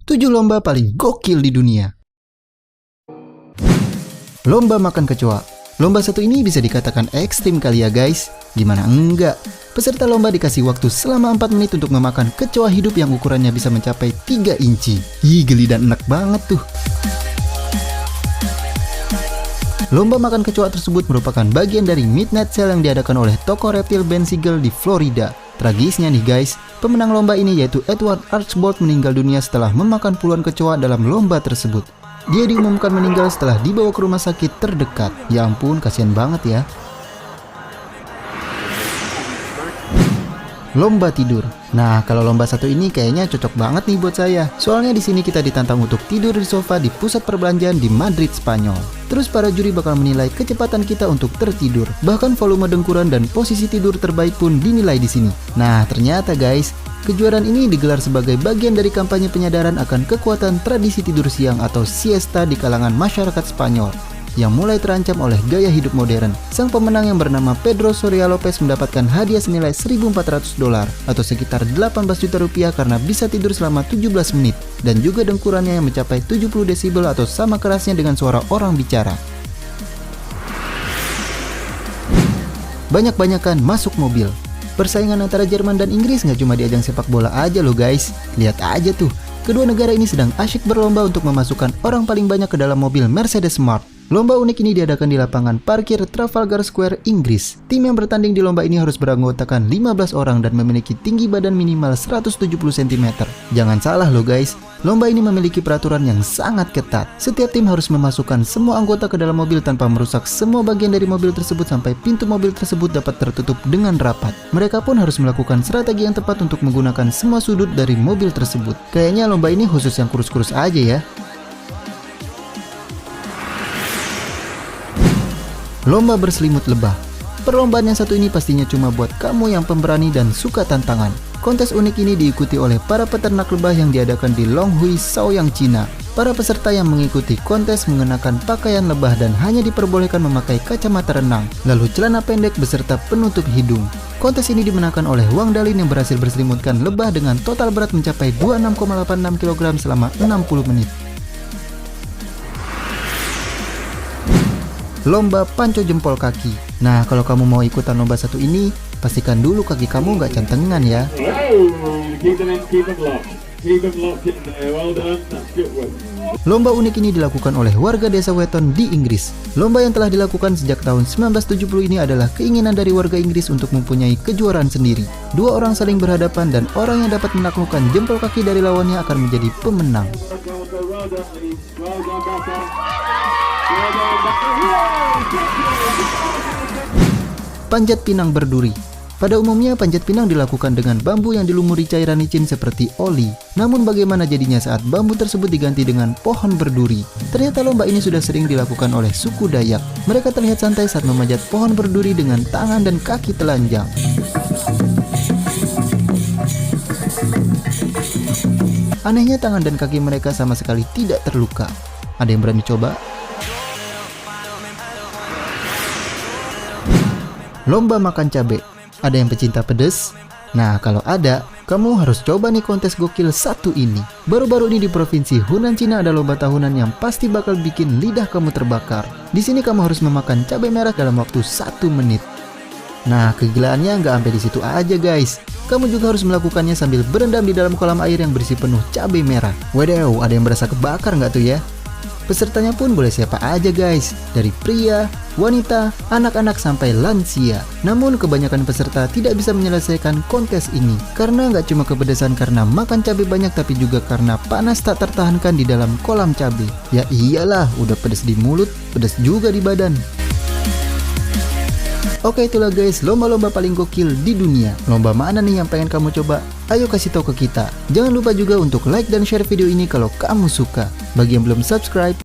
7 lomba paling gokil di dunia. Lomba makan kecoa. Lomba satu ini bisa dikatakan ekstrim kali ya guys. Gimana enggak? Peserta lomba dikasih waktu selama 4 menit untuk memakan kecoa hidup yang ukurannya bisa mencapai 3 inci. Ih, geli dan enak banget tuh. Lomba makan kecoa tersebut merupakan bagian dari Midnight Sale yang diadakan oleh toko reptil Ben Siegel di Florida. Tragisnya nih guys, pemenang lomba ini yaitu Edward Archbold meninggal dunia setelah memakan puluhan kecoa dalam lomba tersebut. Dia diumumkan meninggal setelah dibawa ke rumah sakit terdekat. Ya ampun, kasihan banget ya. Lomba tidur. Nah, kalau lomba satu ini kayaknya cocok banget nih buat saya. Soalnya di sini kita ditantang untuk tidur di sofa di pusat perbelanjaan di Madrid, Spanyol. Terus para juri bakal menilai kecepatan kita untuk tertidur. Bahkan volume dengkuran dan posisi tidur terbaik pun dinilai di sini. Nah, ternyata guys, kejuaraan ini digelar sebagai bagian dari kampanye penyadaran akan kekuatan tradisi tidur siang atau siesta di kalangan masyarakat Spanyol yang mulai terancam oleh gaya hidup modern. Sang pemenang yang bernama Pedro Soria Lopez mendapatkan hadiah senilai $1.400 atau sekitar 18 juta rupiah karena bisa tidur selama 17 menit dan juga dengkurannya yang mencapai 70 desibel atau sama kerasnya dengan suara orang bicara. Banyak-banyakan masuk mobil. Persaingan antara Jerman dan Inggris nggak cuma di ajang sepak bola aja loh guys. Lihat aja tuh, kedua negara ini sedang asyik berlomba untuk memasukkan orang paling banyak ke dalam mobil Mercedes Smart. Lomba unik ini diadakan di lapangan parkir Trafalgar Square, Inggris. Tim yang bertanding di lomba ini harus beranggotakan 15 orang dan memiliki tinggi badan minimal 170 cm. Jangan salah loh guys, lomba ini memiliki peraturan yang sangat ketat. Setiap tim harus memasukkan semua anggota ke dalam mobil tanpa merusak semua bagian dari mobil tersebut sampai pintu mobil tersebut dapat tertutup dengan rapat. Mereka pun harus melakukan strategi yang tepat untuk menggunakan semua sudut dari mobil tersebut. Kayaknya lomba ini khusus yang kurus-kurus aja ya. Lomba berselimut lebah. Perlombaan yang satu ini pastinya cuma buat kamu yang pemberani dan suka tantangan. Kontes unik ini diikuti oleh para peternak lebah yang diadakan di Longhui, Shaoyang, Cina. Para peserta yang mengikuti kontes mengenakan pakaian lebah dan hanya diperbolehkan memakai kacamata renang, lalu celana pendek beserta penutup hidung. Kontes ini dimenangkan oleh Wang Dalin yang berhasil berselimutkan lebah dengan total berat mencapai 26,86 kg selama 60 menit. Lomba panco jempol kaki. Nah, kalau kamu mau ikutan lomba satu ini, pastikan dulu kaki kamu nggak cantengan ya. Lomba unik ini dilakukan oleh warga desa Wetton di Inggris. Lomba yang telah dilakukan sejak tahun 1970 ini adalah keinginan dari warga Inggris untuk mempunyai kejuaraan sendiri. Dua orang saling berhadapan dan orang yang dapat menaklukkan jempol kaki dari lawannya akan menjadi pemenang. Panjat pinang berduri. Pada umumnya panjat pinang dilakukan dengan bambu yang dilumuri cairan licin seperti oli. Namun bagaimana jadinya saat bambu tersebut diganti dengan pohon berduri? Ternyata lomba ini sudah sering dilakukan oleh suku Dayak. Mereka terlihat santai saat memanjat pohon berduri dengan tangan dan kaki telanjang. Anehnya tangan dan kaki mereka sama sekali tidak terluka. Ada yang berani coba? Lomba makan cabai. Ada yang pecinta pedas? Nah, kalau ada, kamu harus coba nih kontes gokil satu ini. Baru-baru ini di provinsi Hunan, Cina ada lomba tahunan yang pasti bakal bikin lidah kamu terbakar. Di sini kamu harus memakan cabai merah dalam waktu 1 menit. Nah, kegilaannya nggak sampai di situ aja guys. Kamu juga harus melakukannya sambil berendam di dalam kolam air yang berisi penuh cabai merah. Waduh, ada yang berasa kebakar nggak tuh ya? Pesertanya pun boleh siapa aja guys, dari pria, wanita, anak-anak sampai lansia. Namun kebanyakan peserta tidak bisa menyelesaikan kontes ini karena nggak cuma kepedesan karena makan cabai banyak, tapi juga karena panas tak tertahankan di dalam kolam cabai. Ya iyalah, udah pedes di mulut, pedes juga di badan. Oke, itulah guys lomba-lomba paling gokil di dunia. Lomba mana nih yang pengen kamu coba? Ayo kasih tahu ke kita. Jangan lupa juga untuk like dan share video ini kalau kamu suka. Bagi yang belum subscribe,